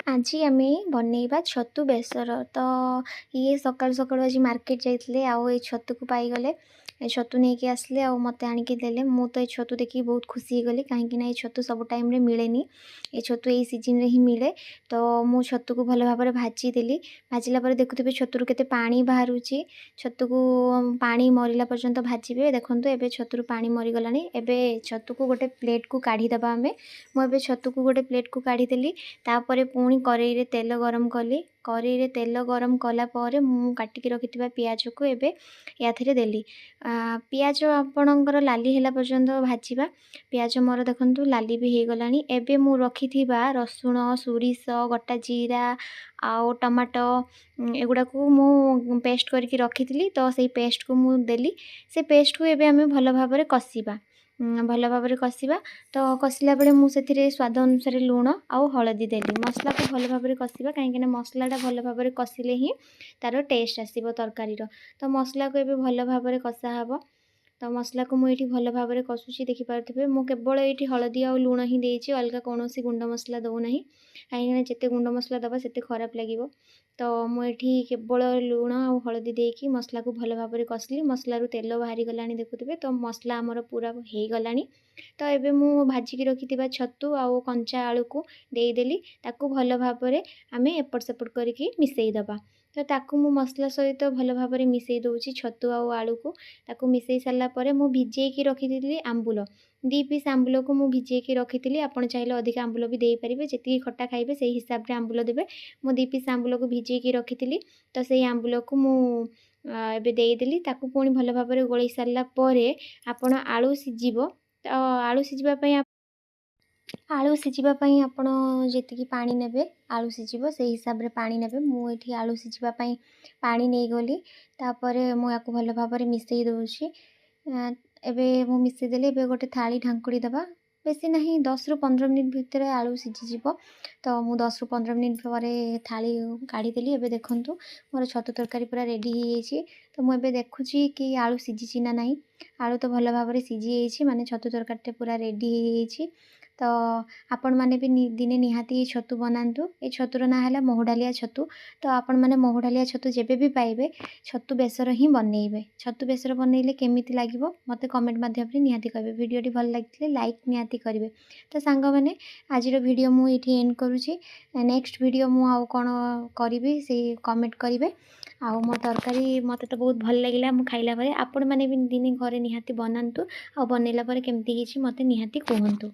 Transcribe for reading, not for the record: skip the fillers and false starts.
ଆଜି ଆମେ ବନେଇବା ଛତୁ ବେସର। ତ ଇଏ ସକାଳୁ ସକାଳୁ ଆଜି ମାର୍କେଟ ଯାଇଥିଲେ, ଆଉ ଏଇ ଛତୁକୁ ପାଇଗଲେ। ଏ ଛତୁ ନେଇକି ଆସିଲେ ଆଉ ମୋତେ ଆଣିକି ଦେଲେ। ମୁଁ ତ ଏଇ ଛତୁ ଦେଖିକି ବହୁତ ଖୁସି ହେଇଗଲି, କାହିଁକିନା ଏଇ ଛତୁ ସବୁ ଟାଇମ୍‌ରେ ମିଳେନି। ଏ ଛତୁ ଏଇ ସିଜନ୍‌ରେ ହିଁ ମିଳେ। ତ ମୁଁ ଛତୁକୁ ଭଲ ଭାବରେ ଭାଜିଦେଲି। ଭାଜିଲା ପରେ ଦେଖୁଥିବେ ଛତୁରୁ କେତେ ପାଣି ବାହାରୁଛି। ଛତୁକୁ ପାଣି ମରିଲା ପର୍ଯ୍ୟନ୍ତ ଭାଜିବେ। ଦେଖନ୍ତୁ ଏବେ ଛତୁରୁ ପାଣି ମରିଗଲାଣି। ଏବେ ଛତୁକୁ ଗୋଟେ ପ୍ଲେଟ୍‌କୁ କାଢ଼ିଦେବା ଆମେ। ମୁଁ ଏବେ ଛତୁକୁ ଗୋଟେ ପ୍ଲେଟ୍‌କୁ କାଢ଼ିଦେଲି। ତାପରେ ପୁଣି କରେଇରେ ତେଲ ଗରମ କଲି। କରେଇରେ ତେଲ ଗରମ କଲା ପରେ ମୁଁ କାଟିକି ରଖିଥିବା ପିଆଜକୁ ଏବେ ୟାଥିରେ ଦେଲି। ପିଆଜ ଆପଣଙ୍କର ଲାଲି ହେଲା ପର୍ଯ୍ୟନ୍ତ ଭାଜିବା। ପିଆଜ ମୋର ଦେଖନ୍ତୁ ଲାଲି ବି ହେଇଗଲାଣି। ଏବେ ମୁଁ ରଖିଥିବା ରସୁଣ, ସୋରିଷ, ଗୋଟା ଜିରା ଆଉ ଟମାଟୋ, ଏଗୁଡ଼ାକୁ ମୁଁ ପେଷ୍ଟ କରିକି ରଖିଥିଲି। ତ ସେଇ ପେଷ୍ଟକୁ ମୁଁ ଦେଲି। ସେ ପେଷ୍ଟକୁ ଏବେ ଆମେ ଭଲ ଭାବରେ କଷିବା। ଭଲ ଭାବରେ କଷିବା। ତ କଷିଲା ବେଳେ ମୁଁ ସେଥିରେ ସ୍ୱାଦ ଅନୁସାରେ ଲୁଣ ଆଉ ହଳଦୀ ଦେଲି। ମସଲାକୁ ଭଲ ଭାବରେ କଷିବା, କାହିଁକିନା ମସଲାଟା ଭଲ ଭାବରେ କଷିଲେ ହିଁ ତା'ର ଟେଷ୍ଟ ଆସିବ ତରକାରୀର। ତ ମସଲାକୁ ଏବେ ଭଲ ଭାବରେ କଷା ହେବ। ତ ମସଲାକୁ ମୁଁ ଏଇଠି ଭଲ ଭାବରେ କଷୁଛି, ଦେଖିପାରୁଥିବେ। ମୁଁ କେବଳ ଏଇଠି ହଳଦୀ ଆଉ ଲୁଣ ହିଁ ଦେଇଛି, ଅଲଗା କୌଣସି ଗୁଣ୍ଡ ମସଲା ଦେଉନାହିଁ। କାହିଁକିନା ଯେତେ ଗୁଣ୍ଡ ମସଲା ଦେବା ସେତେ ଖରାପ ଲାଗିବ। ତ ମୁଁ ଏଠି କେବଳ ଲୁଣ ଆଉ ହଳଦୀ ଦେଇକି ମସଲାକୁ ଭଲ ଭାବରେ କଷିଲି। ମସଲାରୁ ତେଲ ବାହାରିଗଲାଣି ଦେଖୁଥିବେ। ତ ମସଲା ଆମର ପୁରା ହେଇଗଲାଣି। ତ ଏବେ ମୁଁ ଭାଜିକି ରଖିଥିବା ଛତୁ ଆଉ କଞ୍ଚା ଆଳୁକୁ ଦେଇଦେଲି। ତାକୁ ଭଲ ଭାବରେ ଆମେ ଏପଟ ସେପଟ କରିକି ମିଶାଇ ଦେବା। ତ ତାକୁ ମୁଁ ମସଲା ସହିତ ଭଲ ଭାବରେ ମିଶାଇ ଦେଉଛି, ଛତୁ ଆଉ ଆଳୁକୁ। ତାକୁ ମିଶାଇ ସାରିଲା ପରେ ମୁଁ ଭିଜେଇକି ରଖିଥିଲି ଆମ୍ବୁଲ। 2 ପିସ୍ ଆମ୍ବୁଲକୁ ମୁଁ ଭିଜେଇକି ରଖିଥିଲି। ଆପଣ ଚାହିଁଲେ ଅଧିକା ଆମ୍ବୁଲ ବି ଦେଇପାରିବେ। ଯେତିକି ଖଟା ଖାଇବେ ସେଇ ହିସାବରେ ଆମ୍ବୁଲ ଦେବେ। ମୁଁ 2 ପିସ୍ ଆମ୍ବୁଲକୁ ଭିଜେଇକି ରଖିଥିଲି। ତ ସେଇ ଆମ୍ବୁଲକୁ ମୁଁ ଏବେ ଦେଇଦେଲି। ତାକୁ ପୁଣି ଭଲ ଭାବରେ ଗୋଳେଇ ସାରିଲା ପରେ ଆପଣ ଆଳୁ ସିଝିବ। ତ ଆଳୁ ସିଝିବା ପାଇଁ ଆପଣ ଯେତିକି ପାଣି ନେବେ, ଆଳୁ ସିଝିବ ସେଇ ହିସାବରେ ପାଣି ନେବେ। ମୁଁ ଏଠି ଆଳୁ ସିଝିବା ପାଇଁ ପାଣି ନେଇଗଲି। ତାପରେ ମୁଁ ୟାକୁ ଭଲ ଭାବରେ ମିଶାଇ ଦେଉଛି। ଏବେ ମୁଁ ମିଶାଇ ଦେଲି। ଏବେ ଗୋଟେ ଥାଳି ଢାଙ୍କୁଡ଼ି ଦେବା। ବେଶୀ ନାହିଁ, 10ରୁ 15 ମିନିଟ୍ ଭିତରେ ଆଳୁ ସିଝିଯିବ। ତ ମୁଁ 10ରୁ 15 ମିନିଟ୍ ପରେ ଥାଳି କାଢ଼ିଦେଲି। ଏବେ ଦେଖନ୍ତୁ ମୋର ଛତୁ ତରକାରୀ ପୁରା ରେଡ଼ି ହେଇଯାଇଛି। ତ ମୁଁ ଏବେ ଦେଖୁଛି କି ଆଳୁ ସିଝିଛି ନା ନାହିଁ। ଆଳୁ ତ ଭଲ ଭାବରେ ସିଝିଯାଇଛି, ମାନେ ଛତୁ ତରକାରୀଟା ପୁରା ରେଡ଼ି ହେଇଯାଇଛି। ତ ଆପଣମାନେ ବି ଦିନେ ନିହାତି ଏ ଛତୁ ବନାନ୍ତୁ। ଏ ଛତୁର ନାଁ ହେଲା ମହୁଡାଲିଆ ଛତୁ। ତ ଆପଣମାନେ ମହୁଡାଲିଆ ଛତୁ ଯେବେ ବି ପାଇବେ ଛତୁ ବେସର ହିଁ ବନେଇବେ। ଛତୁ ବେସର ବନେଇଲେ କେମିତି ଲାଗିବ ମୋତେ କମେଣ୍ଟ ମାଧ୍ୟମରେ ନିହାତି କହିବେ। ଭିଡ଼ିଓଟି ଭଲ ଲାଗିଥିଲେ ଲାଇକ୍ ନିହାତି କରିବେ। ତ ସାଙ୍ଗମାନେ, ଆଜିର ଭିଡ଼ିଓ ମୁଁ ଏଇଠି ଏଣ୍ଡ କରୁଛି। ନେକ୍ସଟ ଭିଡ଼ିଓ ମୁଁ ଆଉ କ'ଣ କରିବି ସେଇ କମେଣ୍ଟ କରିବେ। ଆଉ ମୋ ତରକାରୀ ମୋତେ ତ ବହୁତ ଭଲ ଲାଗିଲା ମୁଁ ଖାଇଲା ପରେ। ଆପଣମାନେ ବି ଦିନେ ଘରେ ନିହାତି ବନାନ୍ତୁ, ଆଉ ବନେଇଲା ପରେ କେମିତି ହେଇଛି ମୋତେ ନିହାତି କୁହନ୍ତୁ।